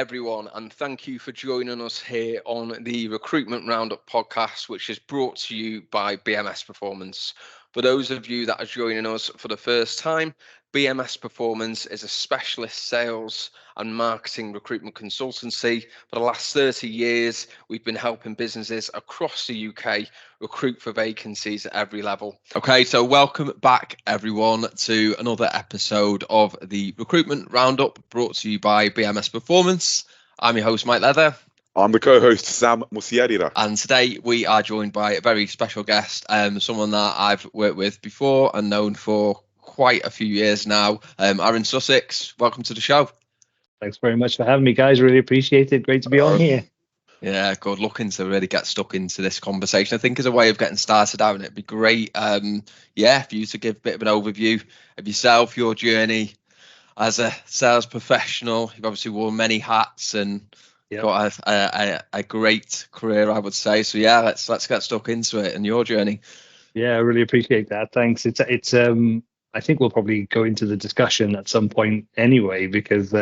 everyone, and thank you for joining us here on the Recruitment Roundup Podcast, which is brought to you by BMS Performance. For those of you that are joining us for the first time, BMS Performance is a specialist sales and marketing recruitment consultancy. For the last 30 years, we've been helping businesses across the UK recruit for vacancies at every level. Okay, so welcome back, everyone, to another episode of the Recruitment Roundup brought to you by BMS Performance. I'm your host, Mike Leather. I'm the co-host, Sam Musiarira. And today we are joined by a very special guest, someone that I've worked with before and known for quite a few years now. Aaron Sussex, welcome to the show. Thanks very much for having me, guys. Really appreciate it. Great to be on here. Yeah, good. Looking to really get stuck into this conversation. I think as a way of getting started out, it'd be great, for you to give a bit of an overview of yourself, your journey as a sales professional. You've obviously worn many hats and got a great career, I would say. So yeah, let's get stuck into it and your journey. Yeah, I really appreciate that. Thanks. It's I think we'll probably go into the discussion at some point anyway, because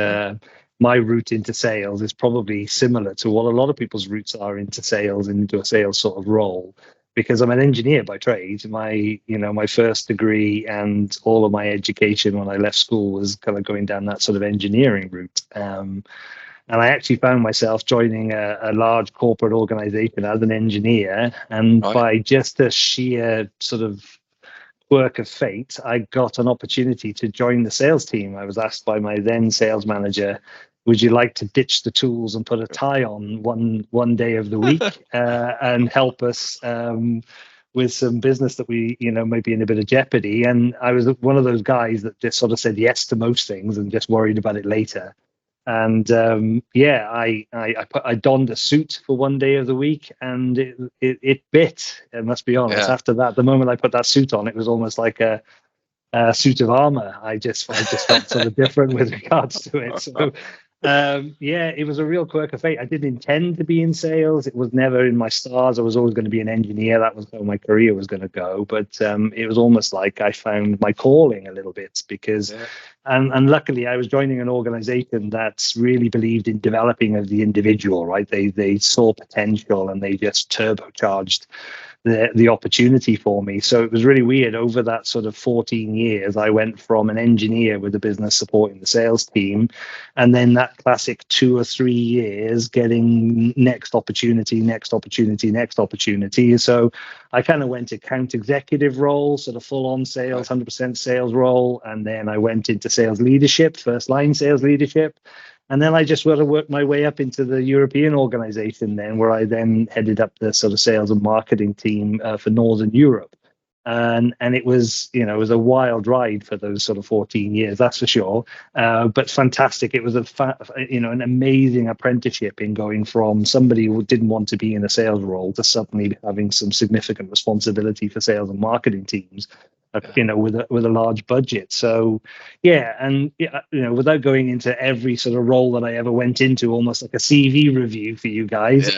my route into sales is probably similar to what a lot of people's routes are into sales, into a sales sort of role, because I'm an engineer by trade. My first degree and all of my education when I left school was kind of going down that sort of engineering route. And I actually found myself joining a large corporate organization as an engineer. And by just a sheer sort of work of fate, I got an opportunity to join the sales team. I was asked by my then sales manager, would you like to ditch the tools and put a tie on one day of the week and help us with some business that we, might be in a bit of jeopardy? And I was one of those guys that just sort of said yes to most things and just worried about it later. And I donned a suit for one day of the week, and it bit. I must be honest. Yeah. After that, the moment I put that suit on, it was almost like a suit of armor. I just felt sort of different with regards to it. So it was a real quirk of fate. I didn't intend to be in sales. It was never in my stars. I was always going to be an engineer. That was how my career was going to go. But it was almost like I found my calling a little bit because, and luckily I was joining an organization that's really believed in developing of the individual, right? They saw potential and they just turbocharged the opportunity for me. So it was really weird. Over that sort of 14 years, I went from an engineer with the business supporting the sales team, and then that classic 2 or 3 years getting next opportunity. So I kind of went account executive role, sort of full on sales, 100% sales role. And then I went into sales leadership, first line sales leadership. And then I just sort of worked my way up into the European organization then, where I then headed up the sort of sales and marketing team for Northern Europe. And it was, it was a wild ride for those sort of 14 years, that's for sure. But fantastic. It was an amazing apprenticeship in going from somebody who didn't want to be in a sales role to suddenly having some significant responsibility for sales and marketing teams. With a large budget. So, without going into every sort of role that I ever went into, almost like a CV review for you guys,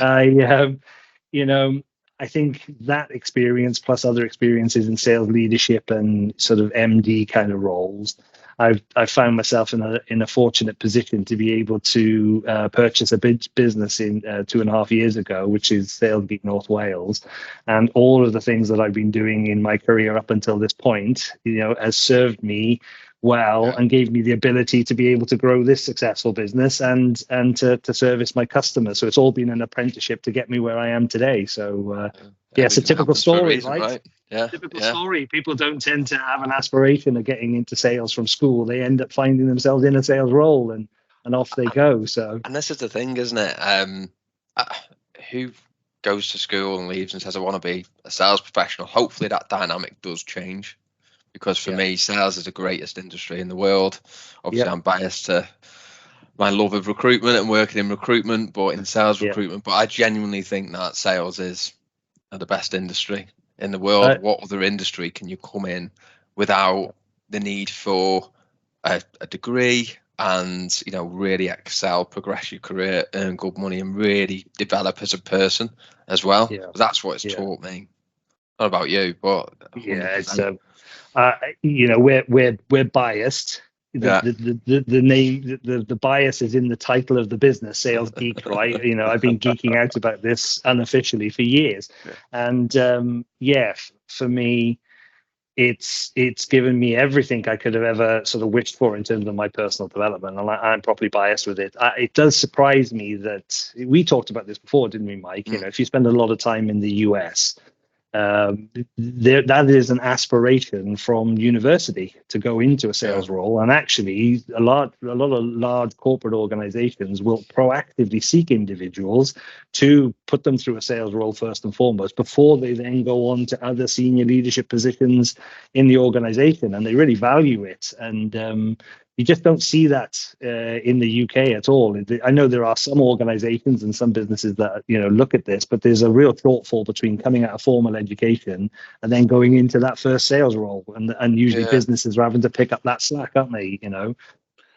I think that experience plus other experiences in sales leadership and sort of MD kind of roles, I've found myself in a fortunate position to be able to purchase a big business in 2.5 years ago, which is Sales Geek North Wales, and all of the things that I've been doing in my career up until this point, has served me well and gave me the ability to be able to grow this successful business and to service my customers. So it's all been an apprenticeship to get me where I am today. So it's a typical story, right? Yeah, typical story. People don't tend to have an aspiration of getting into sales from school. They end up finding themselves in a sales role and off they go. So, and this is the thing, isn't it? Who goes to school and leaves and says, I want to be a sales professional? Hopefully that dynamic does change, because for me, sales is the greatest industry in the world. Obviously, I'm biased to my love of recruitment and working in recruitment, but in sales recruitment. But I genuinely think that sales is the best industry in the world. What other industry can you come in without the need for a degree and really excel, progress your career, earn good money, and really develop as a person as well? That's what it's taught me. Not about you, but 100%. It's we're biased the name, the bias is in the title of the business, sales geek, right? I've been geeking out about this unofficially for years. And for me, it's given me everything I could have ever sort of wished for in terms of my personal development, and I'm properly biased with it. It does surprise me that we talked about this before, didn't we, Mike? If you spend a lot of time in the US, that is an aspiration from university to go into a sales role, and actually a lot of large corporate organizations will proactively seek individuals to put them through a sales role first and foremost before they then go on to other senior leadership positions in the organization, and they really value it. And you just don't see that in the UK at all. I know there are some organizations and some businesses that look at this, but there's a real shortfall between coming out of formal education and then going into that first sales role, and usually businesses are having to pick up that slack, aren't they?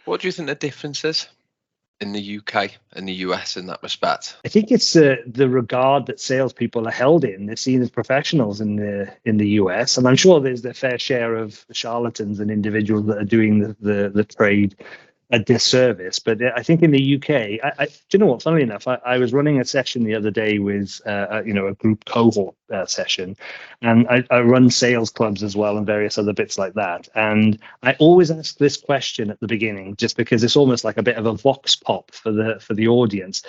What do you think the difference is in the UK and the US in that respect? I think it's the regard that salespeople are held in. They're seen as professionals in the US, and I'm sure there's their fair share of charlatans and individuals that are doing the trade a disservice. But I think in the UK, do you know what? Funnily enough, I was running a session the other day with a group cohort session, and I run sales clubs as well and various other bits like that. And I always ask this question at the beginning, just because it's almost like a bit of a vox pop for the audience.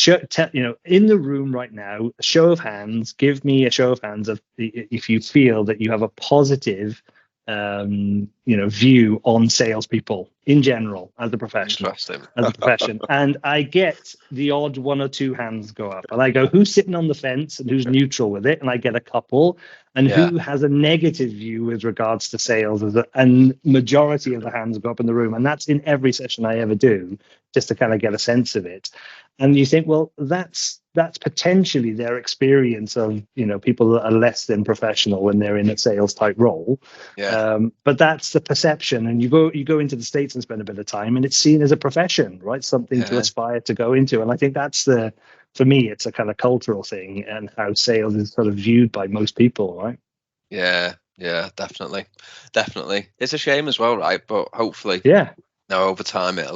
In the room right now, a show of hands. Give me a show of hands of if you feel that you have a positive view on salespeople in general as a professional, as a profession. And I get the odd one or two hands go up, and I go, who's sitting on the fence and who's neutral with it? And I get a couple. And who has a negative view with regards to sales? And majority of the hands go up in the room, and that's in every session I ever do, just to kind of get a sense of it. And you think, well, that's potentially their experience of people that are less than professional when they're in a sales type role. But that's the perception, and you go into the States and spend a bit of time, and it's seen as a profession, right? Something to aspire to go into. And I think that's for me, it's a kind of cultural thing, and how sales is sort of viewed by most people, right? Yeah, definitely. It's a shame as well, right? But hopefully, over time it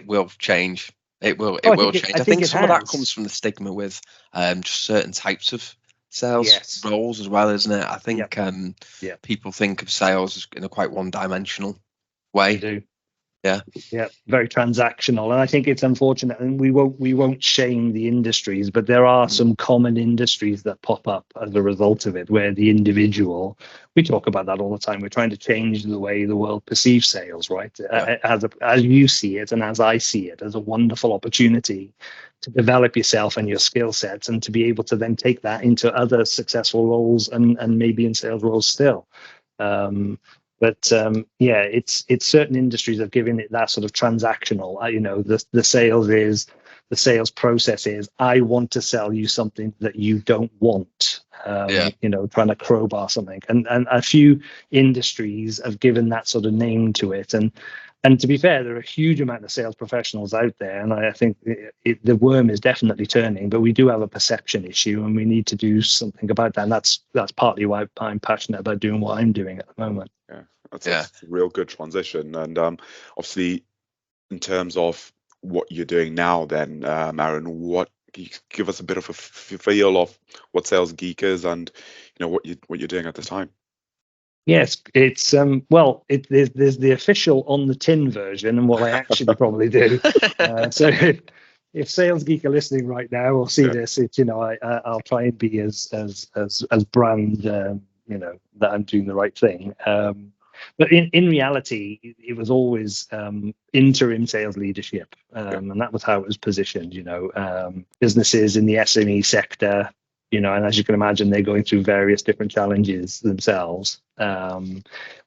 will change. It will change. I think some of that comes from the stigma with just certain types of sales roles as well, isn't it? I think people think of sales as in a quite one-dimensional way. They do. Yeah, very transactional, and I think it's unfortunate. And we won't shame the industries, but there are some common industries that pop up as a result of it, where the individual. We talk about that all the time. We're trying to change the way the world perceives sales, right? As you see it, and as I see it, as a wonderful opportunity to develop yourself and your skill sets, and to be able to then take that into other successful roles and maybe in sales roles still. But it's certain industries have given it that sort of transactional. The sales process is, I want to sell you something that you don't want. Trying to crowbar something, and a few industries have given that sort of name to it. And to be fair, there are a huge amount of sales professionals out there, and I think the worm is definitely turning. But we do have a perception issue, and we need to do something about that. And that's partly why I'm passionate about doing what I'm doing at the moment. That's a real good transition. And obviously, in terms of what you're doing now, then, Aaron, what can you give us a bit of a feel of what Sales Geek is, and what you're doing at this time? Yes, it's there's the official on the tin version and what I actually probably do. So if Sales Geek are listening right now or see this, I'll try and be as brand that I'm doing the right thing. But in reality, it was always interim sales leadership, and that was how it was positioned. Businesses in the SME sector, and as you can imagine, they're going through various different challenges themselves.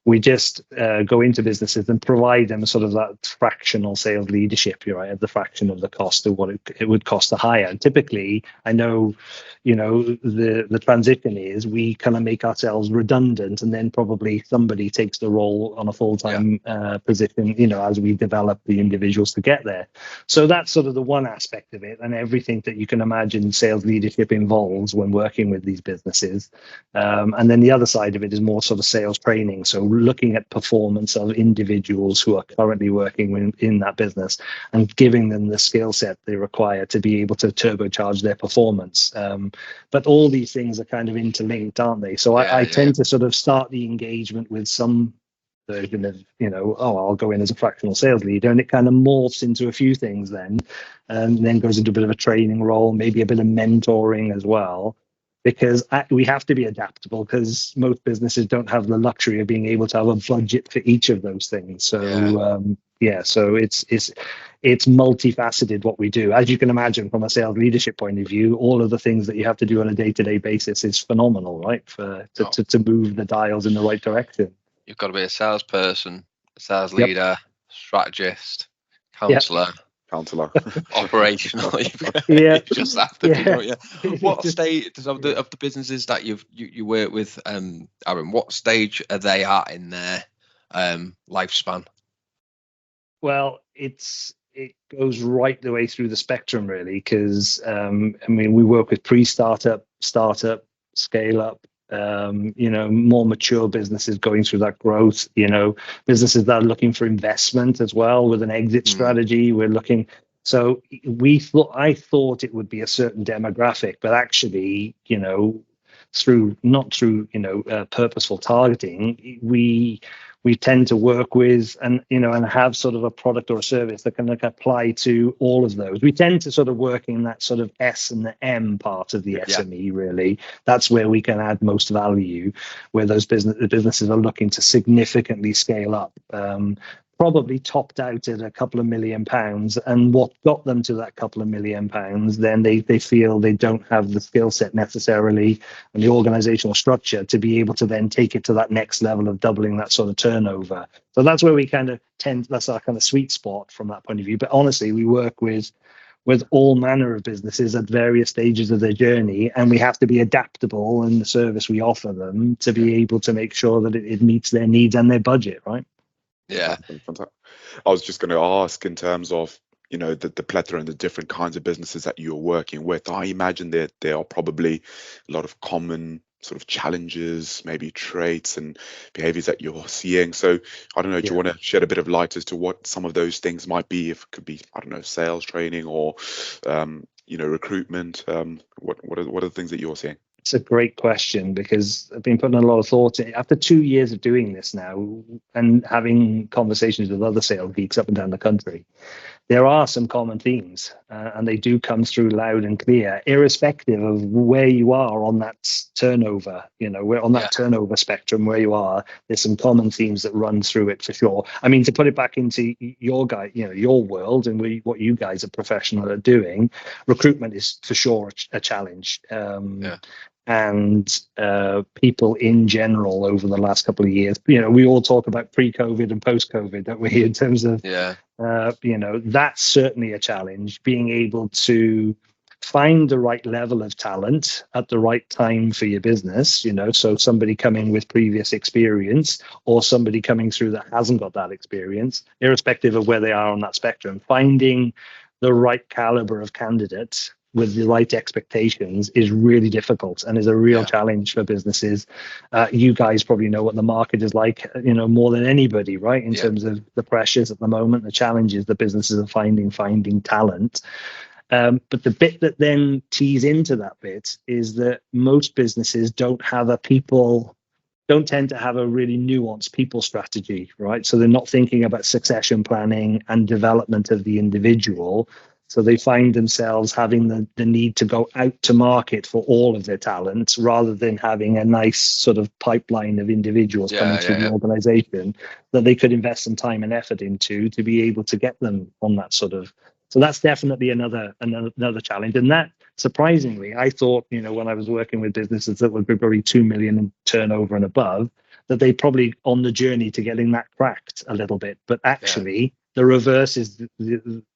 We just go into businesses and provide them sort of that fractional sales leadership, at the fraction of the cost of what it would cost to hire. And typically, I know, the transition is we kind of make ourselves redundant, and then probably somebody takes the role on a full-time position, as we develop the individuals to get there. So that's sort of the one aspect of it, and everything that you can imagine sales leadership involves when working with these businesses. And then the other side of it is more sort sort of sales training. So looking at performance of individuals who are currently working in that business and giving them the skill set they require to be able to turbocharge their performance. But all these things are kind of interlinked, aren't they? So I tend to sort of start the engagement with some version of, I'll go in as a fractional sales leader, and it kind of morphs into a few things then, and then goes into a bit of a training role, maybe a bit of mentoring as well, because we have to be adaptable, because most businesses don't have the luxury of being able to have a budget for each of those things. So so it's multifaceted what we do. As you can imagine, from a sales leadership point of view, all of the things that you have to do on a day-to-day basis is phenomenal, right? To move the dials in the right direction. You've got to be a salesperson, a sales leader, strategist, counselor, operational. You just have to be, don't you? What stage of the businesses that you work with, Aaron? What stage are they at in their lifespan? Well, it goes right the way through the spectrum, really, because we work with pre-startup, startup, scale up. More mature businesses going through that growth, businesses that are looking for investment as well with an exit strategy. We're looking, so I thought it would be a certain demographic, but actually, not through purposeful targeting, we tend to work with and have sort of a product or a service that can apply to all of those. We tend to sort of work in that sort of S and the M part of the SME, really. That's where we can add most value, where those businesses are looking to significantly scale up. Probably topped out at a couple of £1 million, and what got them to that couple of £1 million, then they feel they don't have the skill set necessarily and the organizational structure to be able to then take it to that next level of doubling that sort of turnover. So that's where we kind of that's our kind of sweet spot from that point of view. But honestly, we work with all manner of businesses at various stages of their journey, and we have to be adaptable in the service we offer them to be able to make sure that it meets their needs and their budget, right? Yeah. I was just going to ask, in terms of the plethora and the different kinds of businesses that you're working with, I imagine that there are probably a lot of common sort of challenges, maybe traits and behaviors that you're seeing. So I don't know, do you want to shed a bit of light as to what some of those things might be? If it could be, I don't know, sales training or recruitment. What are the things that you're seeing? It's a great question, because I've been putting a lot of thought in. After 2 years of doing this now and having conversations with other sales geeks up and down the country, there are some common themes, and they do come through loud and clear, irrespective of where you are on that turnover. We're on that turnover spectrum where you are. There's some common themes that run through it for sure. I mean, to put it back into your world and what you guys are professional at doing, recruitment is for sure a challenge. And people in general over the last couple of years, we all talk about pre-COVID and post-COVID, don't we, in terms of, that's certainly a challenge, being able to find the right level of talent at the right time for your business, so somebody coming with previous experience or somebody coming through that hasn't got that experience, irrespective of where they are on that spectrum, finding the right caliber of candidate with the right expectations is really difficult and is a real challenge for businesses. You guys probably know what the market is like, more than anybody, right? In terms of the pressures at the moment, the challenges that businesses are finding talent. But the bit that then tees into that bit is that most businesses don't tend to have a really nuanced people strategy, right? So they're not thinking about succession planning and development of the individual. So they find themselves having the need to go out to market for all of their talent, rather than having a nice sort of pipeline of individuals coming through the organization that they could invest some time and effort into to be able to get them on that sort of. So that's definitely another challenge. And that, surprisingly, I thought, when I was working with businesses that would be probably 2 million in turnover and above, that they probably on the journey to getting that cracked a little bit. But actually, the reverse is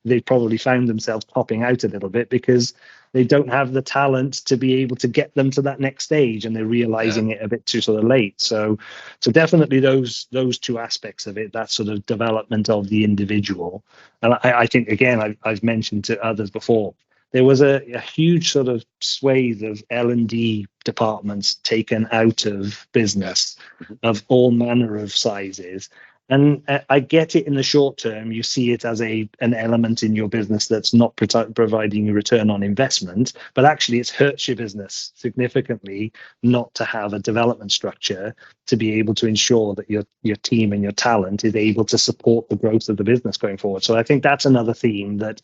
they probably found themselves popping out a little bit because they don't have the talent to be able to get them to that next stage, and they're realizing it a bit too sort of late. So definitely those two aspects of it, that sort of development of the individual. And I think, again, I've mentioned to others before, there was a huge sort of swathe of L&D departments taken out of business of all manner of sizes. And I get it in the short term. You see it as an element in your business that's not providing you return on investment, but actually it's hurts your business significantly not to have a development structure to be able to ensure that your team and your talent is able to support the growth of the business going forward. So I think that's another theme that's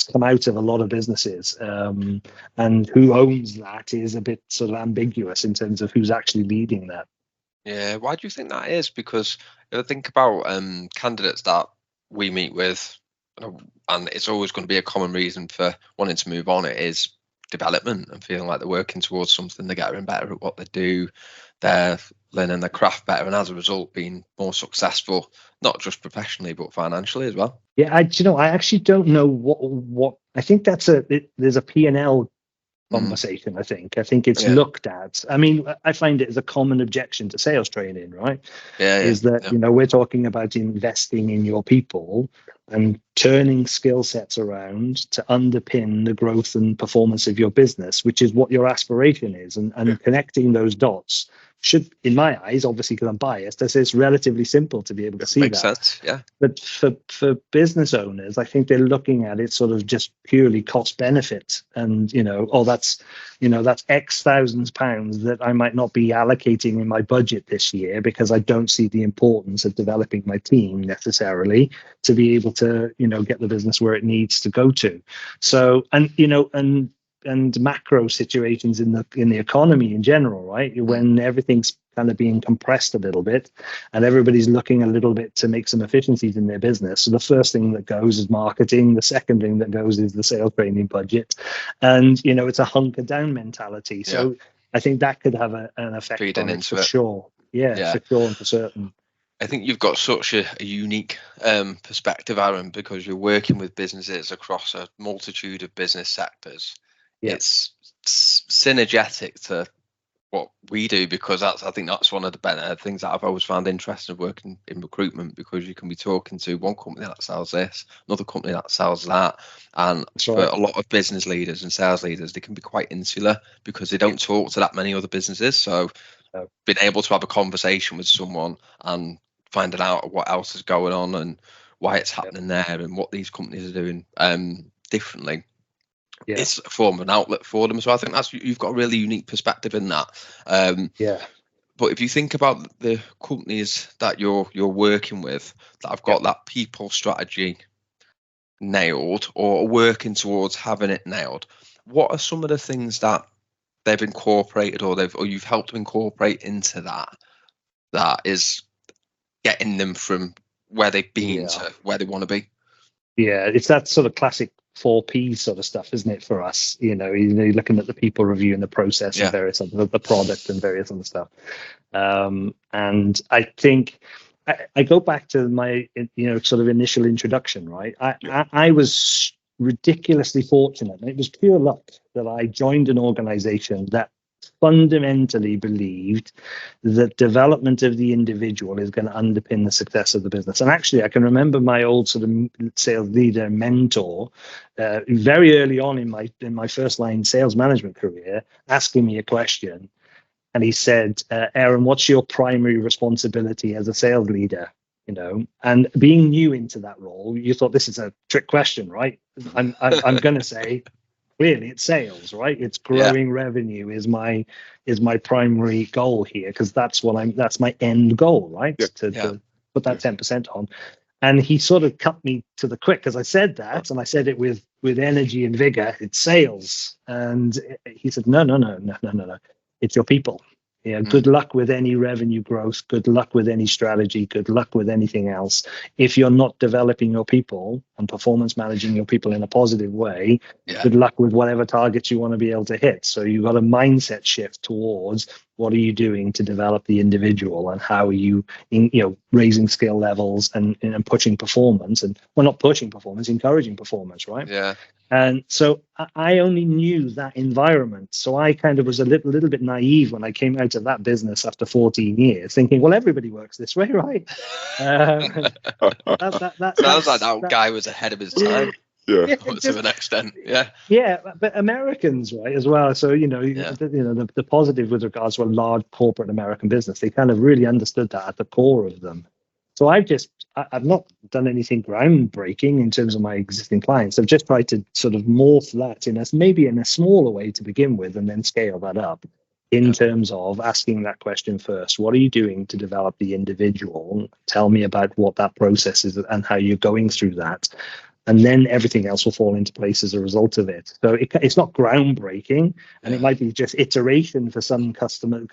come out of a lot of businesses. And who owns that is a bit sort of ambiguous in terms of who's actually leading that. Yeah, why do you think that is? Because if I think about candidates that we meet with, and it's always going to be a common reason for wanting to move on, it is development and feeling like they're working towards something, they're getting better at what they do, they're learning their craft better, and as a result being more successful, not just professionally but financially as well. Yeah, I actually don't know what I think there's a P&L conversation. I think it's looked at. I mean, I find it as a common objection to sales training, right? Is that we're talking about investing in your people and turning skill sets around to underpin the growth and performance of your business, which is what your aspiration is, and connecting those dots should, in my eyes, obviously because I'm biased, I say it's relatively simple to be able to see Makes that. sense, yeah. But for business owners, I think they're looking at it sort of just purely cost benefit, and that's X thousands pounds that I might not be allocating in my budget this year because I don't see the importance of developing my team necessarily to be able to get the business where it needs to go to. So and macro situations in the economy in general, right? When everything's kind of being compressed a little bit and everybody's looking a little bit to make some efficiencies in their business. So the first thing that goes is marketing. The second thing that goes is the sales training budget. And, it's a hunker down mentality. So I think that could have an effect on it for sure. Yeah, for sure and for certain. I think you've got such a unique perspective, Aaron, because you're working with businesses across a multitude of business sectors. Yeah. It's synergetic to what we do, because I think that's one of the better things that I've always found interesting working in recruitment, because you can be talking to one company that sells this, another company that sells that, and for a lot of business leaders and sales leaders, they can be quite insular because they don't talk to that many other businesses. So being able to have a conversation with someone and finding out what else is going on and why it's happening there and what these companies are doing differently. It's a form of an outlet for them. So I think you've got a really unique perspective in that. But if you think about the companies that you're working with that have got that people strategy nailed or are working towards having it nailed, what are some of the things that they've incorporated or you've helped to incorporate into that is getting them from where they've been to where they want to be? Yeah, it's that sort of classic 4P sort of stuff, isn't it, for us? You're looking at the people review and the process and various other, the product and various other stuff. And I think I go back to my sort of initial introduction, right? I was ridiculously fortunate. It was pure luck that I joined an organization that fundamentally believed that development of the individual is going to underpin the success of the business. And actually, I can remember my old sort of sales leader mentor very early on in my first line sales management career asking me a question. And he said, Aaron, what's your primary responsibility as a sales leader? And being new into that role, you thought this is a trick question, right? I'm going to say, really, it's sales, right? It's growing revenue is my primary goal here, because that's my end goal, right? To put that 10% on. And he sort of cut me to the quick as I said that, and I said it with energy and vigor. It's sales, and he said, no, it's your people. Good luck with any revenue growth. Good luck with any strategy. Good luck with anything else. If you're not developing your people and performance managing your people in a positive way, good luck with whatever targets you want to be able to hit. So you've got a mindset shift towards what are you doing to develop the individual, and how are you, raising skill levels and pushing performance, and not pushing performance, encouraging performance, right? Yeah. And so I only knew that environment. So I kind of was a little bit naive when I came out of that business after 14 years, thinking, well, everybody works this way, right? Sounds like that guy was ahead of his time. Yeah. To an extent. Yeah. Yeah, but Americans, right, as well. So, the positive with regards to a large corporate American business, they kind of really understood that at the core of them. So I've not done anything groundbreaking in terms of my existing clients. I've just tried to sort of morph that maybe in a smaller way to begin with, and then scale that up in terms of asking that question first. What are you doing to develop the individual? Tell me about what that process is and how you're going through that. And then everything else will fall into place as a result of it. So it's not groundbreaking, and it might be just iteration for some customers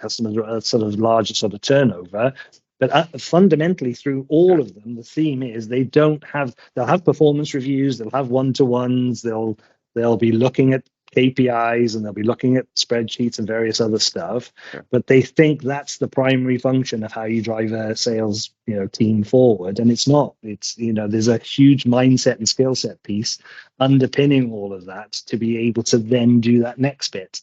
sort of larger sort of turnover. But fundamentally, through all of them, the theme is they'll have performance reviews, they'll have one-to-ones, they'll be looking at KPIs, and they'll be looking at spreadsheets and various other stuff. But they think that's the primary function of how you drive a sales team forward, and it's not. It's there's a huge mindset and skill set piece underpinning all of that to be able to then do that next bit.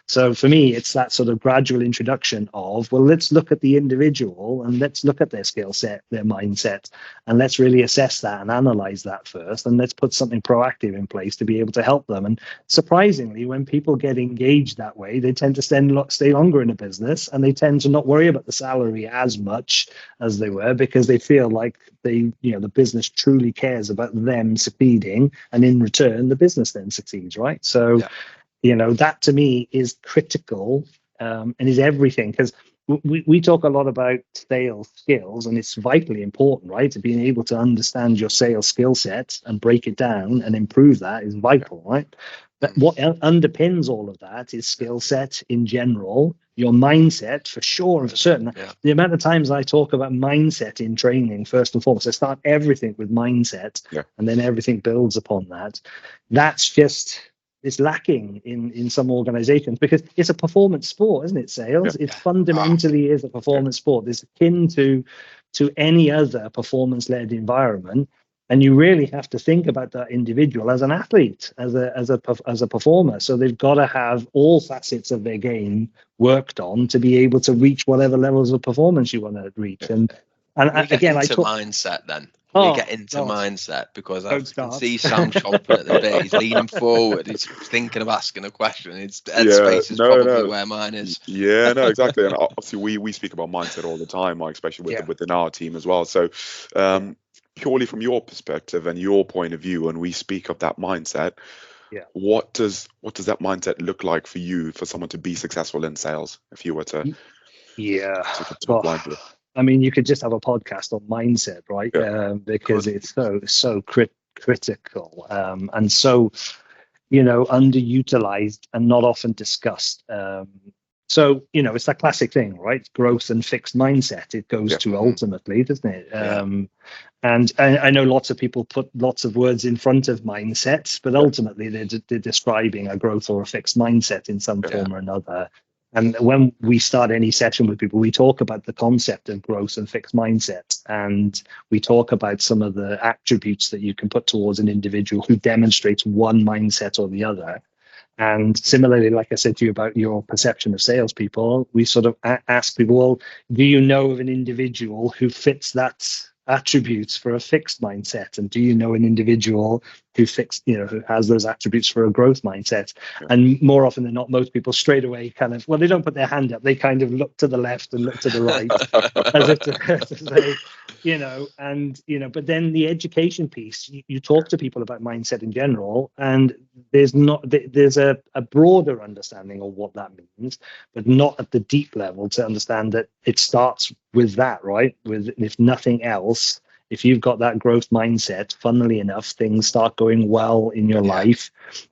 So for me, it's that sort of gradual introduction of, well, let's look at the individual and let's look at their skill set, their mindset, and let's really assess that and analyze that first, and let's put something proactive in place to be able to help them. And surprisingly, when people get engaged that way, they tend to stay longer in a business, and they tend to not worry about the salary as much as they were, because they feel like the business truly cares about them succeeding, and in return the business then succeeds, right? So that to me is critical, and is everything, because we talk a lot about sales skills, and it's vitally important, right? Being able to understand your sales skill set and break it down and improve that is vital, right? But what underpins all of that is skill set in general, your mindset for sure and for certain. The amount of times I talk about mindset in training, first and foremost, I start everything with mindset, and then everything builds upon that. That's just, it's lacking in some organizations, because it's a performance sport, isn't it? Sales, it fundamentally is a performance sport. It's akin to any other performance-led environment. And you really have to think about that individual as an athlete, as a performer. So they've got to have all facets of their game worked on to be able to reach whatever levels of performance you want to reach. And again, mindset then. You get into mindset, because I can see Sam chomping at the bit. He's leaning forward. He's thinking of asking a question. His headspace is probably where mine is. Yeah, no, exactly. And obviously, we speak about mindset all the time, Mike, especially within our team as well. So, purely from your perspective and your point of view, when we speak of that mindset, what does that mindset look like for you, for someone to be successful in sales, if you were to I mean, you could just have a podcast on mindset, right? Because it's so critical, and so underutilized and not often discussed. So, it's that classic thing, right? Growth and fixed mindset, it goes to ultimately, doesn't it? And I know lots of people put lots of words in front of mindsets, but ultimately they're describing a growth or a fixed mindset in some form or another. And when we start any session with people, we talk about the concept of growth and fixed mindset. And we talk about some of the attributes that you can put towards an individual who demonstrates one mindset or the other. And similarly, like I said to you about your perception of salespeople, we sort of ask people, well, do you know of an individual who fits that attributes for a fixed mindset? And do you know an individual who who has those attributes for a growth mindset? And more often than not, most people straight away they don't put their hand up. They kind of look to the left and look to the right, as if to say, but then the education piece, you talk to people about mindset in general, and there's a broader understanding of what that means, but not at the deep level to understand that it starts with that, right? With, if nothing else, if you've got that growth mindset, funnily enough, things start going well in your life.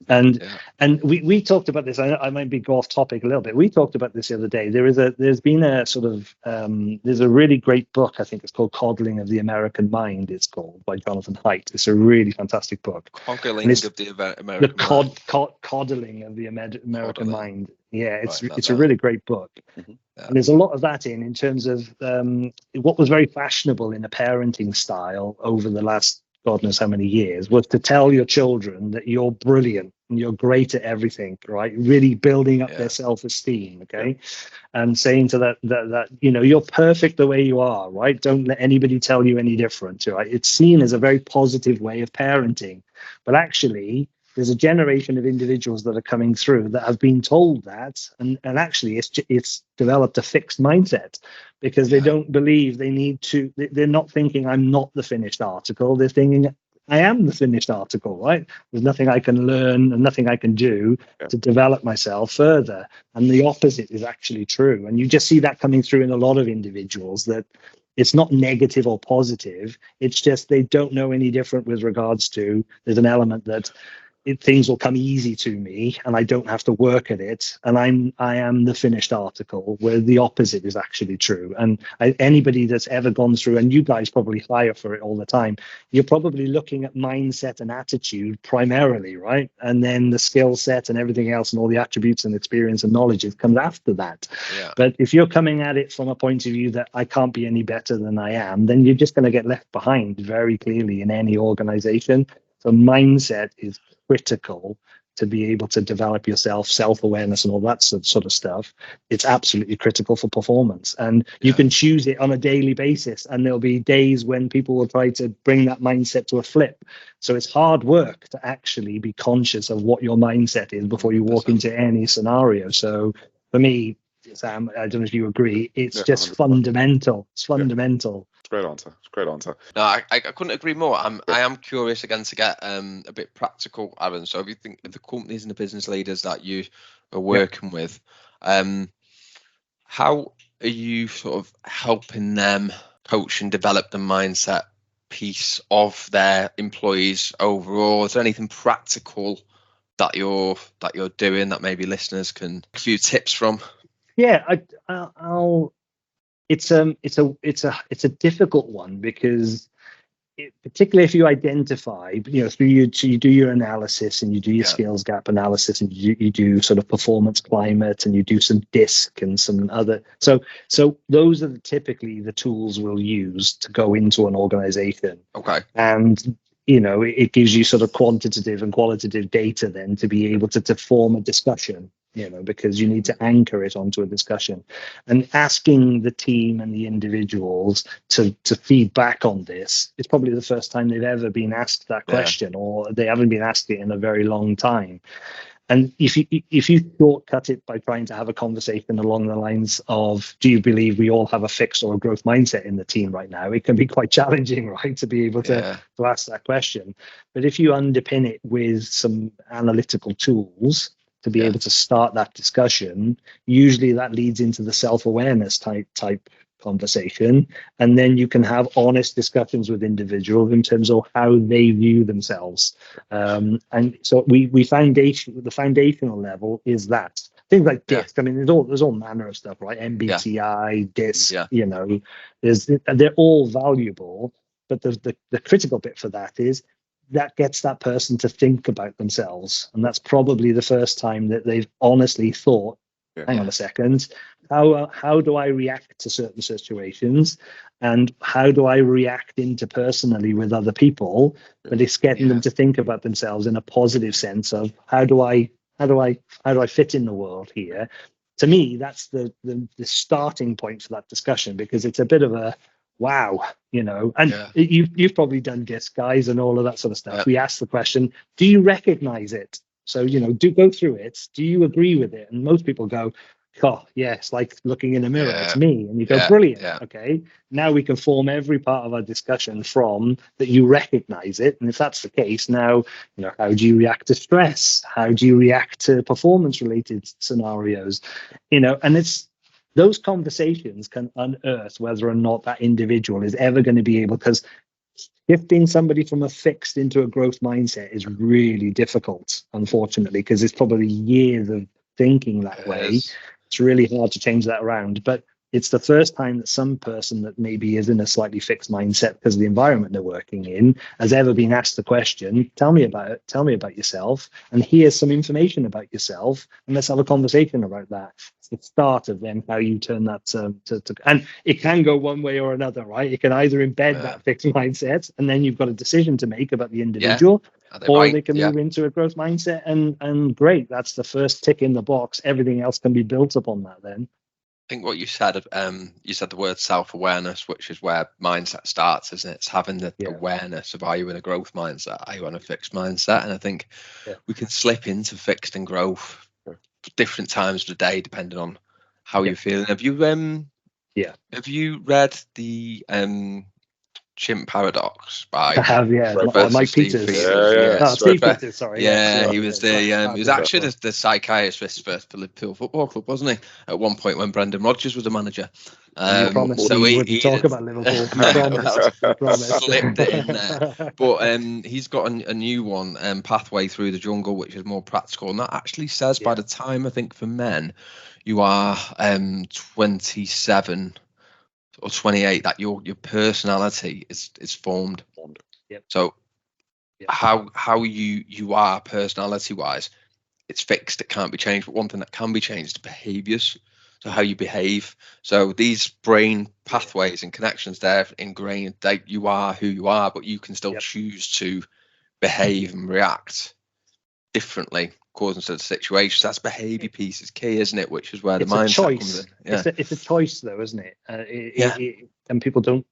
And we talked about this. I might go off topic a little bit. We talked about this the other day. There's been a sort of there's a really great book. I think it's called Coddling of the American Mind. It's called, by Jonathan Haidt. It's a really fantastic book. Coddling of the American Mind. Coddling of the American Mind. Yeah, it's a really great book. And there's a lot of that in terms of what was very fashionable in a parenting style over the last God knows how many years, was to tell your children that you're brilliant and you're great at everything, right? Really building up their self-esteem, okay? And saying to that you're perfect the way you are, right? Don't let anybody tell you any different, right? It's seen as a very positive way of parenting. But actually, there's a generation of individuals that are coming through that have been told that, and actually it's developed a fixed mindset because they don't believe they need to. They're not thinking I'm not the finished article. They're thinking I am the finished article, right? There's nothing I can learn and nothing I can do to develop myself further. And the opposite is actually true. And you just see that coming through in a lot of individuals, that it's not negative or positive. It's just they don't know any different with regards to, there's an element that things will come easy to me and I don't have to work at it, and I am the finished article, where the opposite is actually true. And anybody that's ever gone through, and you guys probably hire for it all the time, you're probably looking at mindset and attitude primarily, right? And then the skill set and everything else and all the attributes and experience and knowledge, it comes after that. But if you're coming at it from a point of view that I can't be any better than I am, then you're just going to get left behind very clearly in any organization. So mindset is critical to be able to develop yourself, self-awareness and all that sort of stuff. It's absolutely critical for performance. And you can choose it on a daily basis, and there'll be days when people will try to bring that mindset to a flip. So it's hard work to actually be conscious of what your mindset is before you walk into any scenario. So for me, Sam, I don't know if you agree, it's just 100%. Fundamental. It's fundamental. Great answer. Great answer. No, I couldn't agree more. I am curious again to get a bit practical, Aaron. So if you think of the companies and the business leaders that you are working with, how are you sort of helping them coach and develop the mindset piece of their employees overall? Is there anything practical that you're doing that maybe listeners can get a few tips from? Yeah, I'll. It's a difficult one because particularly if you identify, through you do your analysis and you do your skills gap analysis and you do sort of performance climate and you do some DISC and some other. So those are typically the tools we'll use to go into an organization. Okay. And it gives you sort of quantitative and qualitative data then to be able to form a discussion. Because you need to anchor it onto a discussion, and asking the team and the individuals to feed back on this. It's probably the first time they've ever been asked that question, or they haven't been asked it in a very long time. And if you shortcut it by trying to have a conversation along the lines of, do you believe we all have a fixed or a growth mindset in the team right now? It can be quite challenging, right, to be able to ask that question. But if you underpin it with some analytical tools to be able to start that discussion, usually that leads into the self-awareness type conversation, and then you can have honest discussions with individuals in terms of how they view themselves. And so the foundational level is that things like DISC. I mean, there's all manner of stuff, right? MBTI, DISC. They're all valuable, but the critical bit for that is that gets that person to think about themselves. And that's probably the first time that they've honestly thought, hang on a second, how do I react to certain situations? And how do I react interpersonally with other people? But it's getting them to think about themselves in a positive sense of how do I fit in the world here? To me, that's the starting point for that discussion, because it's a bit of a wow, and you've probably done DISC, guys, and all of that sort of stuff. We ask the question, do you recognize it? So, do go through it. Do you agree with it? And most people go, oh, yeah, it's like looking in a mirror. It's me. And you go, brilliant. Okay. Now we can form every part of our discussion from that you recognize it. And if that's the case, now, how do you react to stress? How do you react to performance related scenarios? And it's, those conversations can unearth whether or not that individual is ever going to be able, because shifting somebody from a fixed into a growth mindset is really difficult, unfortunately, because it's probably years of thinking that way. It's really hard to change that around. But it's the first time that some person that maybe is in a slightly fixed mindset because of the environment they're working in has ever been asked the question, tell me about it, tell me about yourself, and here's some information about yourself, and let's have a conversation about that. It's the start of then how you turn that to and it can go one way or another, right? You can either embed that fixed mindset, and then you've got a decision to make about the individual, or they can move into a growth mindset, and great, that's the first tick in the box. Everything else can be built upon that then. think what you said the word self-awareness, which is where mindset starts, isn't it? It's having the awareness of, are you in a growth mindset, are you on a fixed mindset? And I think we can slip into fixed and growth different times of the day depending on how you're feeling. Have you read the Chimp Paradox by Mike Peters? Steve Peters, sorry. He was he was actually the psychiatrist for Liverpool Football Club, wasn't he, at one point when Brendan Rodgers was the manager? You promised he wouldn't talk about Liverpool. You promised. Slipped it in there. But he's got a new one, Pathway Through the Jungle, which is more practical, and that actually says by the time, I think for men, you are 27 or 28, that your personality is formed. So how you are personality wise, it's fixed, it can't be changed. But one thing that can be changed is behaviors. So how you behave. So these brain pathways and connections, they're ingrained, that you are who you are, but you can still choose to behave and react differently according to the situation. So that's behavior piece is key, isn't it? Which is where the mindset comes in. It's a choice, though, isn't it? And people don't.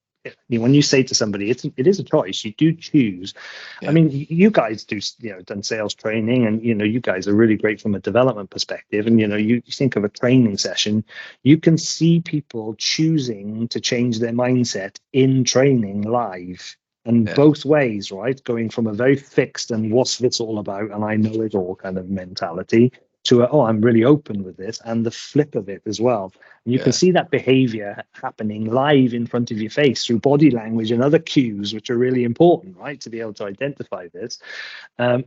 When you say to somebody, it is a choice. You do choose. I mean, you guys do, done sales training, and you guys are really great from a development perspective. And you think of a training session, you can see people choosing to change their mindset in training live. And both ways, right? Going from a very fixed and what's this all about, and I know it all kind of mentality, to I'm really open with this, and the flip of it as well. And you can see that behavior happening live in front of your face through body language and other cues, which are really important, right, to be able to identify this.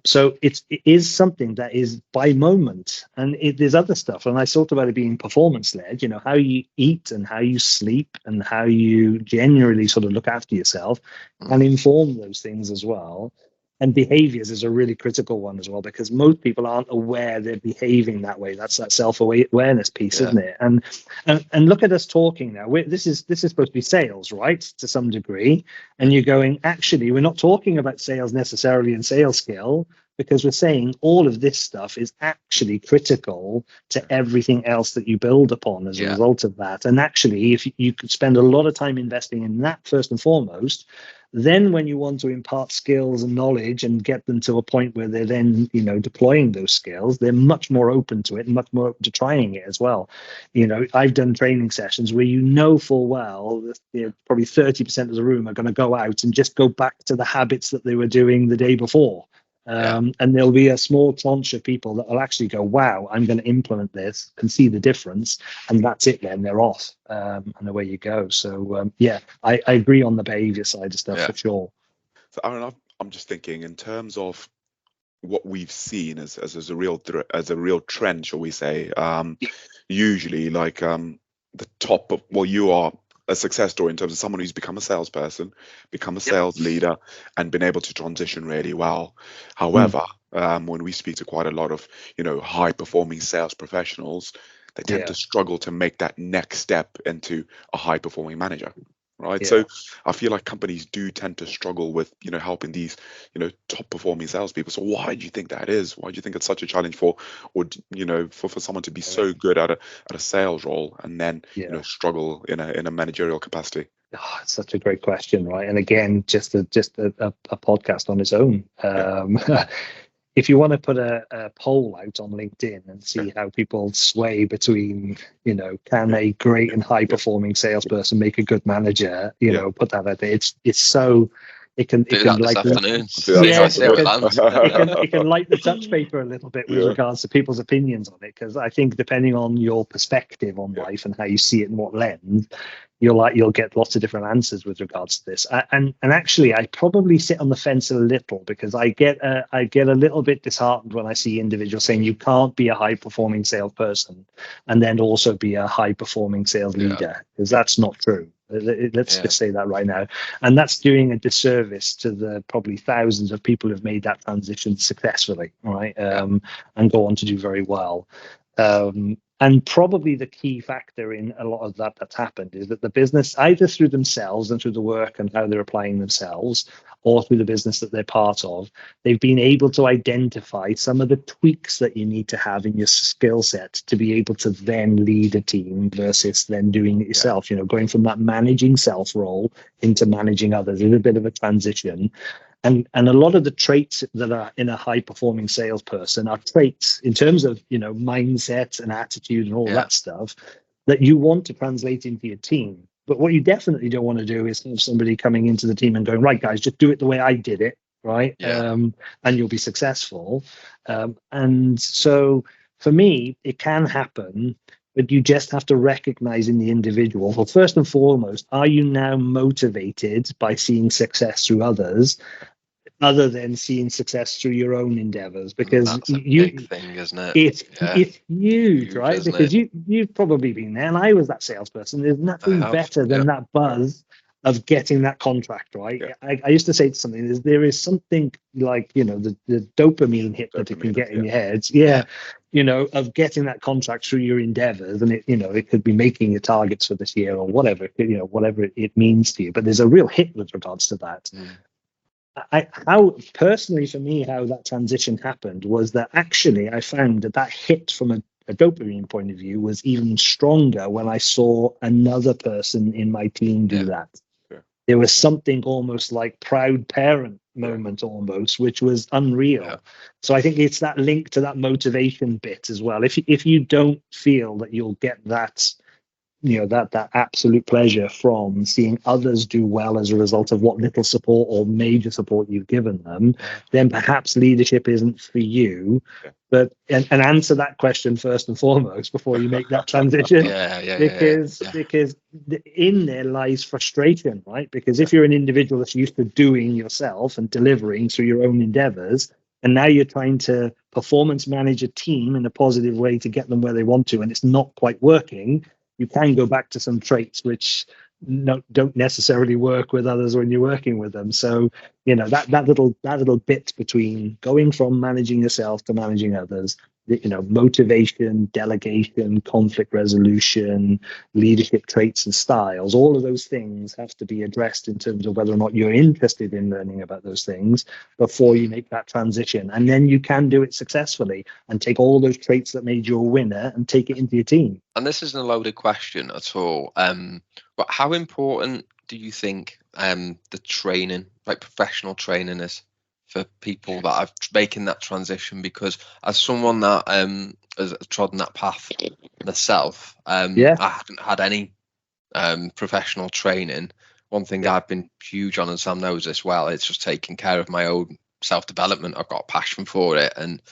So it is something that is by moment, and there's other stuff. And I talked about it being performance-led, how you eat and how you sleep and how you generally sort of look after yourself and inform those things as well. And behaviors is a really critical one as well, because most people aren't aware they're behaving that way. That's that self-awareness piece, isn't it? And look at us talking now. This is supposed to be sales, right, to some degree. And you're going, actually, we're not talking about sales necessarily and sales skill, because we're saying all of this stuff is actually critical to everything else that you build upon as a result of that. And actually, if you could spend a lot of time investing in that first and foremost, then when you want to impart skills and knowledge and get them to a point where they're then, deploying those skills, they're much more open to it and much more open to trying it as well. I've done training sessions where full well that probably 30% of the room are going to go out and just go back to the habits that they were doing the day before. And there'll be a small tranche of people that will actually go, wow, I'm going to implement this and see the difference. And that's it, then they're off. And away you go. So, I agree on the behavior side of stuff for sure. So, Aaron, I'm just thinking in terms of what we've seen as a real trend, shall we say, usually like the top of, you are a success story in terms of someone who's become a salesperson, become a sales leader, and been able to transition really well. However, when we speak to quite a lot of, high performing sales professionals, they tend to struggle to make that next step into a high performing manager. Right. So I feel like companies do tend to struggle with, helping these, top performing salespeople. So why do you think that is? Why do you think it's such a challenge for someone to be so good at a sales role and then, struggle in a managerial capacity? Oh, it's such a great question, right? And again, just a podcast on its own. If you want to put a poll out on LinkedIn and see how people sway between, can a great and high performing salesperson make a good manager, put that out there. It's so, it can light the touch paper a little bit with regards to people's opinions on it, because I think depending on your perspective on life and how you see it and what lens, you'll get lots of different answers with regards to this. And actually, I probably sit on the fence a little, because I get a little bit disheartened when I see individuals saying you can't be a high performing salesperson and then also be a high performing sales leader, because that's not true. Let's just say that right now. And that's doing a disservice to the probably thousands of people who've made that transition successfully, right? And go on to do very well. And probably the key factor in a lot of that's happened is that the business, either through themselves and through the work and how they're applying themselves, or through the business that they're part of, they've been able to identify some of the tweaks that you need to have in your skill set to be able to then lead a team versus then doing it yourself. You know, going from that managing self role into managing others is a bit of a transition. And a lot of the traits that are in a high performing salesperson are traits in terms of, you know, mindset and attitude and all that stuff that you want to translate into your team. But what you definitely don't want to do is have somebody coming into the team and going, right, guys, just do it the way I did it, right? And you'll be successful. And so for me, it can happen, but you just have to recognize in the individual, well, first and foremost, are you now motivated by seeing success through others, other than seeing success through your own endeavors? Because that's a big thing, isn't it? It's huge, right? Because you've probably been there, and I was that salesperson. There's nothing better than that buzz of getting that contract, right? I used to say to something, there is something like, you know, the dopamine hit that it can get in your head. You know, of getting that contract through your endeavors, and it, you know, it could be making your targets for this year or whatever, you know, whatever it means to you. But there's a real hit with regards to that. How personally for me, how that transition happened was that actually I found that hit from a dopamine point of view was even stronger when I saw another person in my team do that. There was something almost like proud parent moment almost, which was unreal. So I think it's that link to that motivation bit as well. If you don't feel that you'll get that, you know, that absolute pleasure from seeing others do well as a result of what little support or major support you've given them, then perhaps leadership isn't for you. But and answer that question first and foremost before you make that transition. Because in there lies frustration, right? Because if you're an individual that's used to doing yourself and delivering through your own endeavors, and now you're trying to performance manage a team in a positive way to get them where they want to, and it's not quite working, you can go back to some traits which don't necessarily work with others when you're working with them. So, you know, that little bit between going from managing yourself to managing others, you know, motivation, delegation, conflict resolution, leadership traits and styles, all of those things have to be addressed in terms of whether or not you're interested in learning about those things before you make that transition. And then you can do it successfully and take all those traits that made you a winner and take it into your team. And this isn't a loaded question at all, but how important do you think the training, like professional training, is for people that are making that transition? Because as someone that has trodden that path myself, I haven't had any professional training. One thing I've been huge on, and Sam knows this well, it's just taking care of my own self-development. I've got a passion for it, and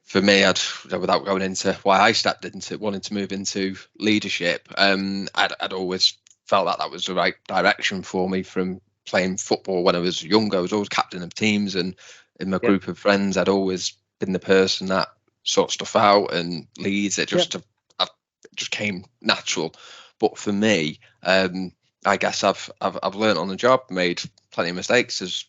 for me, without going into why I stepped into wanting to move into leadership, I'd always felt that was the right direction for me. From playing football when I was younger, I was always captain of teams, and in my group of friends, I'd always been the person that sorts stuff out and leads. It just came natural. But for me, I guess I've learned on the job, made plenty of mistakes as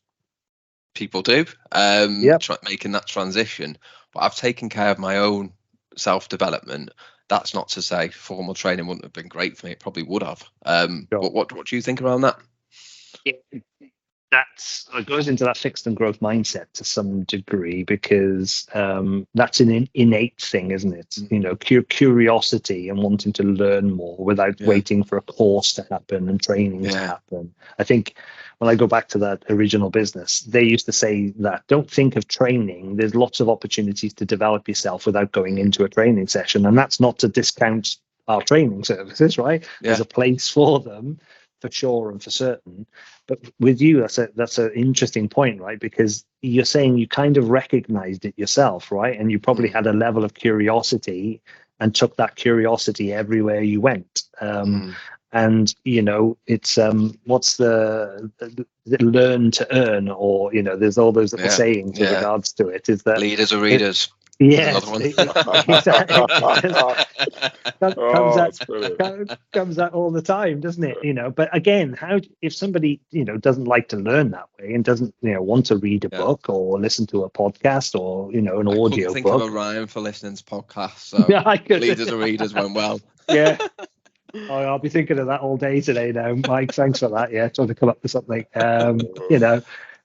people do, making that transition. But I've taken care of my own self-development. That's not to say formal training wouldn't have been great for me. It probably would have. But what do you think around that? It goes into that fixed and growth mindset to some degree, because that's an innate thing, isn't it? You know, curiosity and wanting to learn more without waiting for a course to happen and training to happen. I think when I go back to that original business, they used to say that don't think of training. There's lots of opportunities to develop yourself without going into a training session. And that's not to discount our training services, right? There's a place for them, for sure and for certain. But with you, that's an interesting point, right? Because you're saying you kind of recognized it yourself, right? And you probably had a level of curiosity and took that curiosity everywhere you went. And, you know, it's what's the learn to earn, or, you know, there's all those little sayings with regards to it. Is that leaders are readers? Yes, Another one. Comes out all the time, doesn't it? But again, if somebody doesn't like to learn that way and doesn't want to read a book or listen to a podcast or an audio couldn't think book. of a rhyme for listening to podcasts, so leaders and readers went well. Yeah. Oh, I'll be thinking of that all day today now, Mike. Thanks for that. Yeah, trying to come up with something.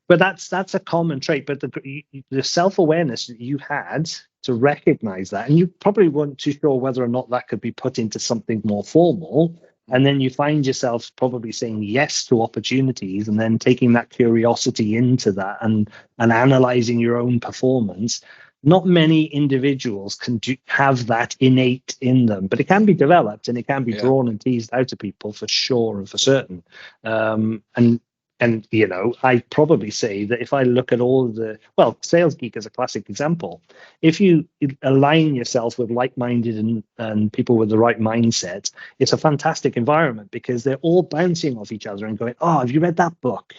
But that's a common trait. But the self-awareness that you had to recognize that, and you probably weren't too sure whether or not that could be put into something more formal. And then you find yourself probably saying yes to opportunities, and then taking that curiosity into that and analyzing your own performance. Not many individuals can have that innate in them, but it can be developed and it can be drawn and teased out of people for sure and for certain. And I probably say that if I look at all Sales Geek is a classic example. If you align yourself with like-minded and people with the right mindset, it's a fantastic environment because they're all bouncing off each other and going, oh, have you read that book?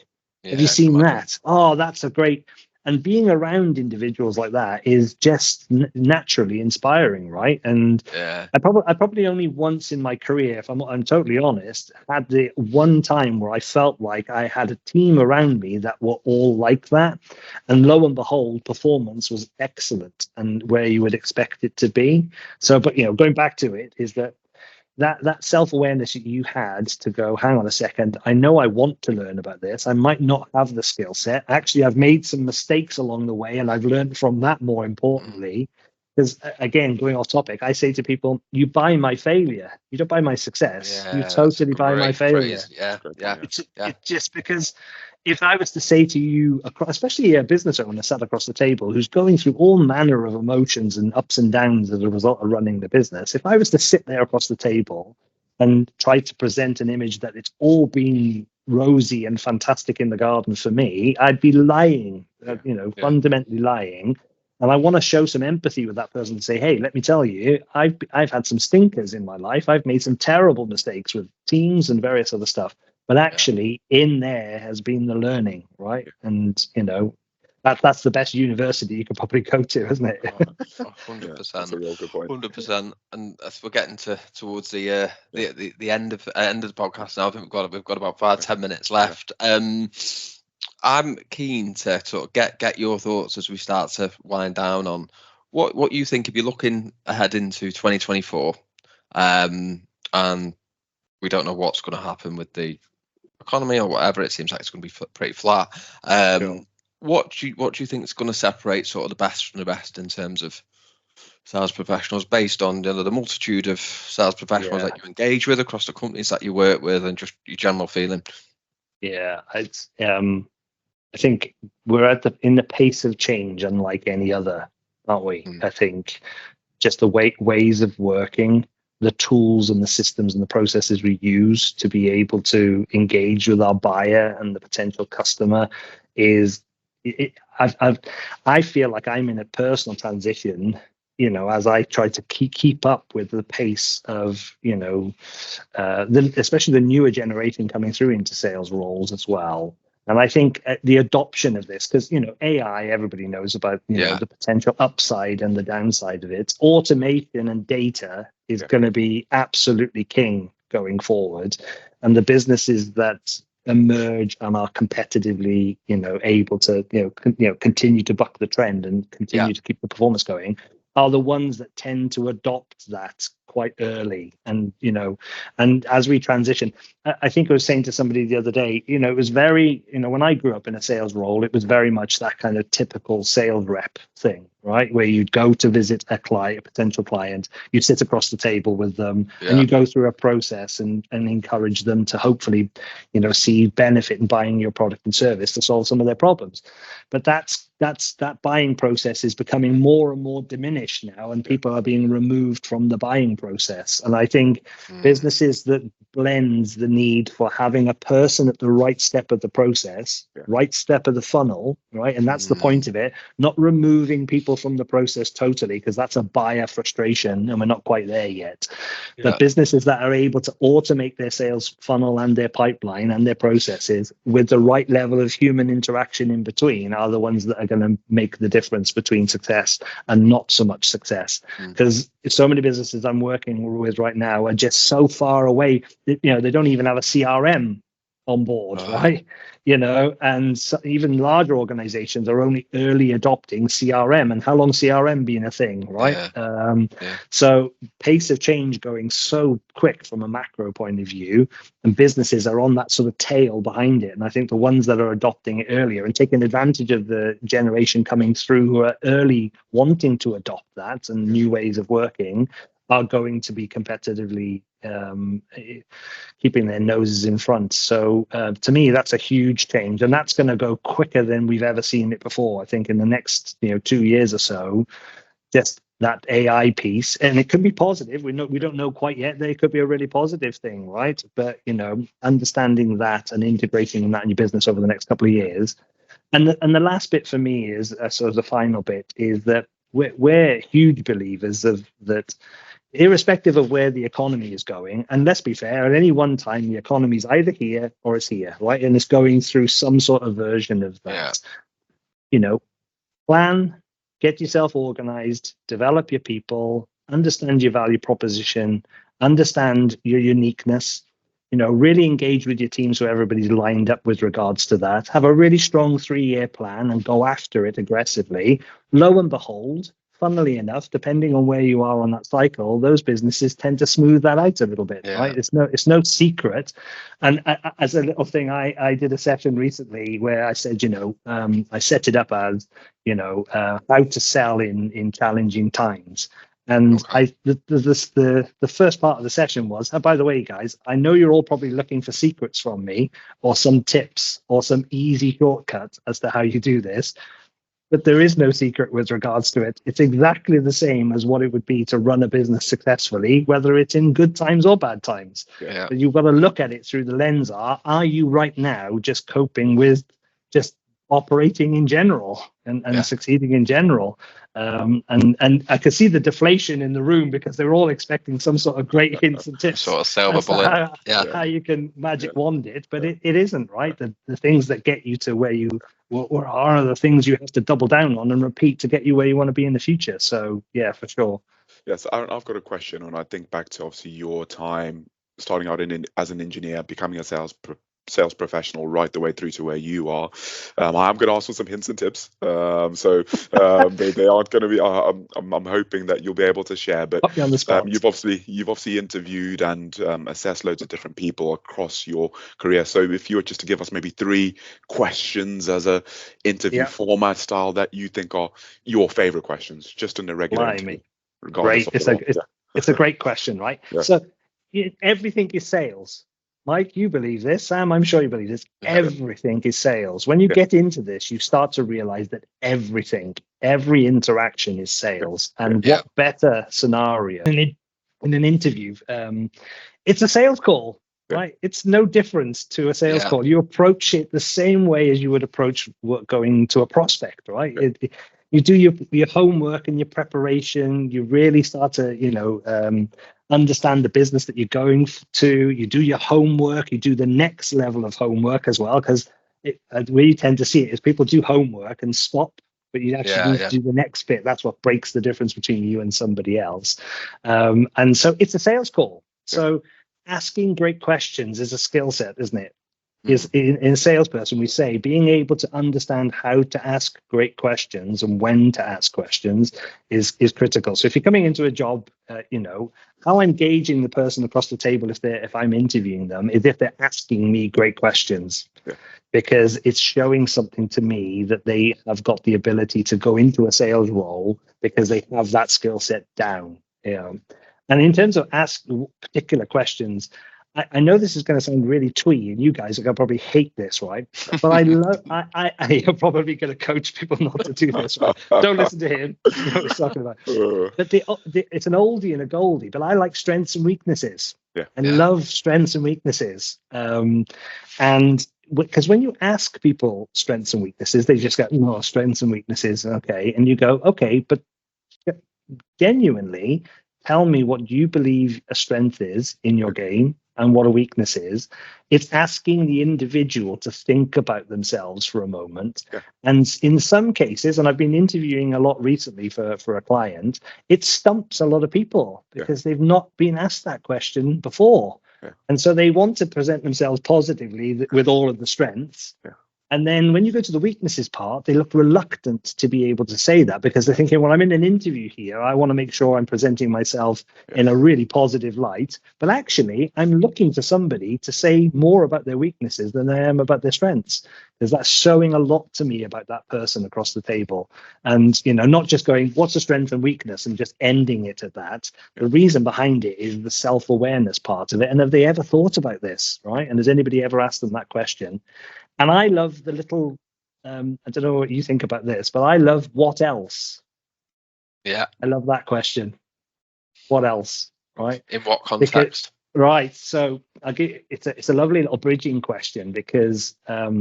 Have you seen that? Oh, that's a great... And being around individuals like that is just naturally inspiring, right? And I probably only once in my career, if I'm totally honest, had the one time where I felt like I had a team around me that were all like that. And lo and behold, performance was excellent and where you would expect it to be. So, but going back to it is that self-awareness that you had to go, hang on a second, I know I want to learn about this. I might not have the skill set. Actually, I've made some mistakes along the way, and I've learned from that more importantly. Because, again, going off topic, I say to people, you buy my failure. You don't buy my success. You totally buy my failure. It's just because if I was to say to you, especially a business owner sat across the table who's going through all manner of emotions and ups and downs as a result of running the business, if I was to sit there across the table and try to present an image that it's all been rosy and fantastic in the garden for me, I'd be lying, fundamentally lying. And I want to show some empathy with that person and say, hey, let me tell you, I've had some stinkers in my life. I've made some terrible mistakes with teams and various other stuff. But actually, in there has been the learning, right? And, that's the best university you could probably go to, isn't it? 100%. That's a real good point. 100%. And as we're getting towards the end of the podcast now, I think we've got about 5-10 minutes left. I'm keen to sort of get your thoughts as we start to wind down on what you think if you're looking ahead into 2024, and we don't know what's going to happen with the economy or whatever. It seems like it's going to be pretty flat. What do you think is going to separate sort of the best from the best in terms of sales professionals, based on the multitude of sales professionals that you engage with across the companies that you work with, and just your general feeling? Yeah, I think we're in the pace of change, unlike any other, aren't we? I think just the ways of working, the tools and the systems and the processes we use to be able to engage with our buyer and the potential customer I feel like I'm in a personal transition, as I try to keep up with the pace of, especially the newer generation coming through into sales roles as well. And I think the adoption of this, because, AI, everybody knows about, the potential upside and the downside of it. Automation and data is going to be absolutely king going forward. And the businesses that emerge and are competitively, able to, continue to buck the trend and continue to keep the performance going are the ones that tend to adopt that quite early. And, and as we transition, I think I was saying to somebody the other day, it was very, when I grew up in a sales role, it was very much that kind of typical sales rep thing, right? Where you'd go to visit a potential client, you sit across the table with them and you go through a process and encourage them to hopefully, see benefit in buying your product and service to solve some of their problems. But that buying process is becoming more and more diminished now, and people are being removed from the buying process. And I think businesses that blends the need for having a person at the right step of the process, right step of the funnel, right? And that's the point of it, not removing people from the process totally, because that's a buyer frustration and we're not quite there yet. The businesses that are able to automate their sales funnel and their pipeline and their processes with the right level of human interaction in between are the ones that are going to make the difference between success and not so much success. Because so many businesses I'm working with right now are just so far away. They don't even have a CRM on board, right? And so even larger organizations are only early adopting CRM. And how long CRM been a thing, right? So pace of change going so quick from a macro point of view, and businesses are on that sort of tail behind it. And I think the ones that are adopting it earlier and taking advantage of the generation coming through who are early wanting to adopt that and new ways of working are going to be competitively keeping their noses in front. So to me, that's a huge change, and that's going to go quicker than we've ever seen it before. I think in the next 2 years or so, just that AI piece, and it could be positive. We don't know quite yet. There could be a really positive thing, right? But understanding that and integrating that in your business over the next couple of years. And the last bit for me is sort of the final bit is that we're huge believers of that. Irrespective of where the economy is going, and let's be fair, at any one time, the economy is either here or it's here, right? And it's going through some sort of version of that. Plan, get yourself organized, develop your people, understand your value proposition, understand your uniqueness, really engage with your team so everybody's lined up with regards to that. Have a really strong 3-year plan and go after it aggressively. Lo and behold, funnily enough, depending on where you are on that cycle, those businesses tend to smooth that out a little bit, right? It's no secret. And as a little thing, I did a session recently where I said, I set it up as, how to sell in challenging times. And the first part of the session was, by the way, guys, I know you're all probably looking for secrets from me or some tips or some easy shortcuts as to how you do this. But there is no secret with regards to it. It's exactly the same as what it would be to run a business successfully, whether it's in good times or bad times. But you've got to look at it through the lens are you right now just coping with just operating in general and succeeding in general? And I could see the deflation in the room because they were all expecting some sort of great hints and tips. Sort of silver bullet. How you can magic wand it, but it isn't, right? The things that get you to where you are the things you have to double down on and repeat to get you where you want to be in the future. So yeah, for sure. Yes, I've got a question, and I think back to obviously your time starting out as an engineer, becoming a sales professional right the way through to where you are. I'm going to ask for some hints and tips. They aren't going to be. I'm hoping that you'll be able to share. But on the spot. You've obviously interviewed and assessed loads of different people across your career. So if you were just to give us maybe 3 questions as a interview format style that you think are your favorite questions, just in a regular interview. Great. It's a great question, right? Yeah. So everything is sales. Mike, you believe this. Sam, I'm sure you believe this. Everything is sales. When you get into this, you start to realize that every interaction is sales. And what better scenario in an interview? It's a sales call, right? It's no difference to a sales call. You approach it the same way as you would approach going to a prospect, right? You do your homework and your preparation. You really start to, understand the business that you're going to. You do your homework. You do the next level of homework as well, because where you tend to see it is people do homework and stop, but you actually need to do the next bit. That's what breaks the difference between you and somebody else. And so it's a sales call. So asking great questions is a skill set, isn't it? Is in a salesperson, we say being able to understand how to ask great questions and when to ask questions is critical. So if you're coming into a job, how I'm gauging the person across the table if I'm interviewing them is if they're asking me great questions, because it's showing something to me that they have got the ability to go into a sales role because they have that skill set down. And in terms of asking particular questions, I know this is going to sound really twee, and you guys are going to probably hate this, right? But I am probably going to coach people not to do this, right? Don't listen to him. You know what he's talking about. But it's an oldie and a goldie, but I like strengths and weaknesses. Love strengths and weaknesses. And because when you ask people strengths and weaknesses, they just go, strengths and weaknesses, okay. And you go, okay, but genuinely, tell me what you believe a strength is in your game and what a weakness is. It's asking the individual to think about themselves for a moment. Yeah. And in some cases, and I've been interviewing a lot recently for a client, it stumps a lot of people because they've not been asked that question before. Yeah. And so they want to present themselves positively with all of the strengths. Yeah. And then when you go to the weaknesses part, they look reluctant to be able to say that because they're thinking, well, I'm in an interview here. I want to make sure I'm presenting myself in a really positive light. But actually, I'm looking for somebody to say more about their weaknesses than I am about their strengths, because that's showing a lot to me about that person across the table. And, not just going, what's a strength and weakness and just ending it at that. The reason behind it is the self-awareness part of it. And have they ever thought about this, right? And has anybody ever asked them that question? And I love the little, I don't know what you think about this, but I love what else? Yeah. I love that question. What else, right? In what context? Right. So it's a lovely little bridging question because how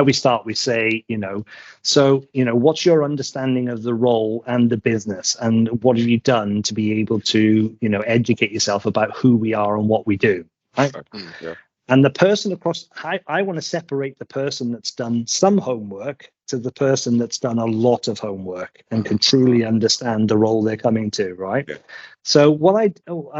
we start, we say, what's your understanding of the role and the business, and what have you done to be able to, educate yourself about who we are and what we do, right? Yeah. And the person across, I want to separate the person that's done some homework to the person that's done a lot of homework and can truly understand the role they're coming to, right? Yeah. So what I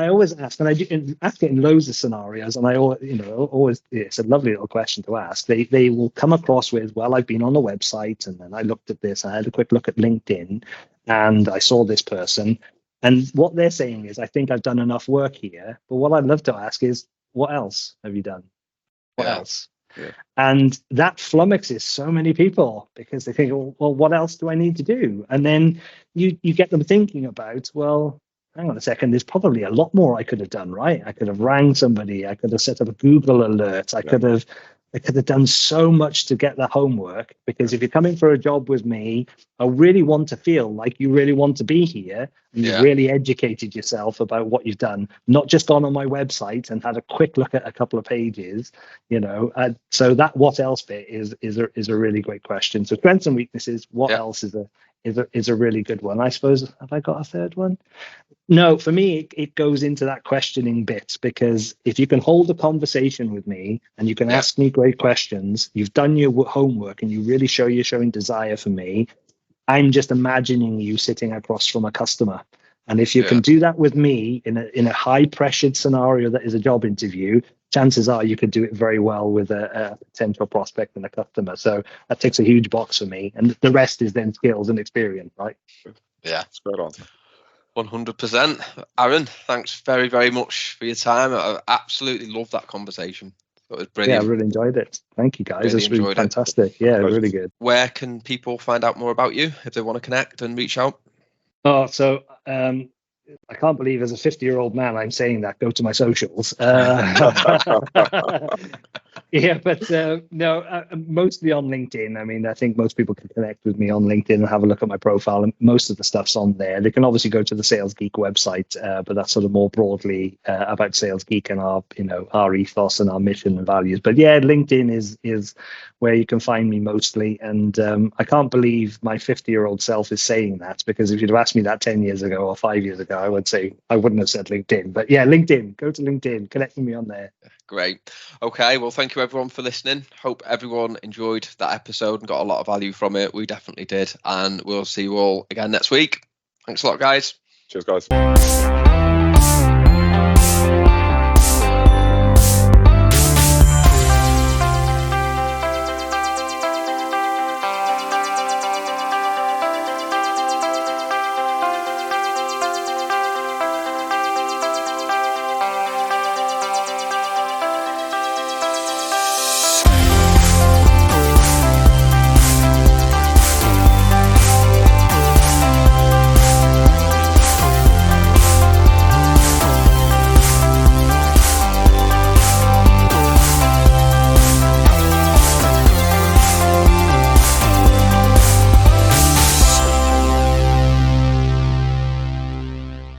always ask, and I ask it in loads of scenarios, and I always, it's a lovely little question to ask. They will come across with, well, I've been on the website, and then I looked at this, I had a quick look at LinkedIn, and I saw this person. And what they're saying is, I think I've done enough work here. But what I'd love to ask is, what else have you done? What else? Yeah. And that flummoxes so many people because they think, well, what else do I need to do? And then you get them thinking about, well, hang on a second, there's probably a lot more I could have done, right? I could have rang somebody. I could have set up a Google alert. I could have done so much to get the homework, because if you're coming for a job with me, I really want to feel like you really want to be here and you've really educated yourself about what you've done, not just gone on my website and had a quick look at a couple of pages, so that what else bit is a really great question. So strengths and weaknesses, what else is a really good one. I suppose, have I got a third one? No, for me, it goes into that questioning bit, because if you can hold a conversation with me and you can ask me great questions, you've done your homework and you really you're showing desire for me, I'm just imagining you sitting across from a customer. And if you can do that with me in a high pressured scenario that is a job interview, chances are you could do it very well with a potential prospect and a customer. So that ticks a huge box for me. And the rest is then skills and experience, right? Yeah. Spot on. 100%. Aaron, thanks very, very much for your time. I absolutely loved that conversation. It was brilliant. Yeah, I really enjoyed it. Thank you, guys. Really It's really fantastic. Yeah, really good. Where can people find out more about you if they want to connect and reach out? Oh, so I can't believe as a 50-year-old man I'm saying that. Go to my socials. Yeah, but no, mostly on LinkedIn. I mean, I think most people can connect with me on LinkedIn and have a look at my profile, and most of the stuff's on there. They can obviously go to the Sales Geek website, but that's sort of more broadly about Sales Geek and our ethos and our mission and values. But yeah, LinkedIn is where you can find me mostly. And I can't believe my 50-year-old self is saying that, because if you'd have asked me that 10 years ago or 5 years ago, I would say I wouldn't have said LinkedIn. But yeah, LinkedIn, go to LinkedIn, connect with me on there. Great. Okay, well, thank you everyone for listening. Hope everyone enjoyed that episode and got a lot of value from it. We definitely did. And we'll see you all again next week. Thanks a lot, guys. Cheers, guys.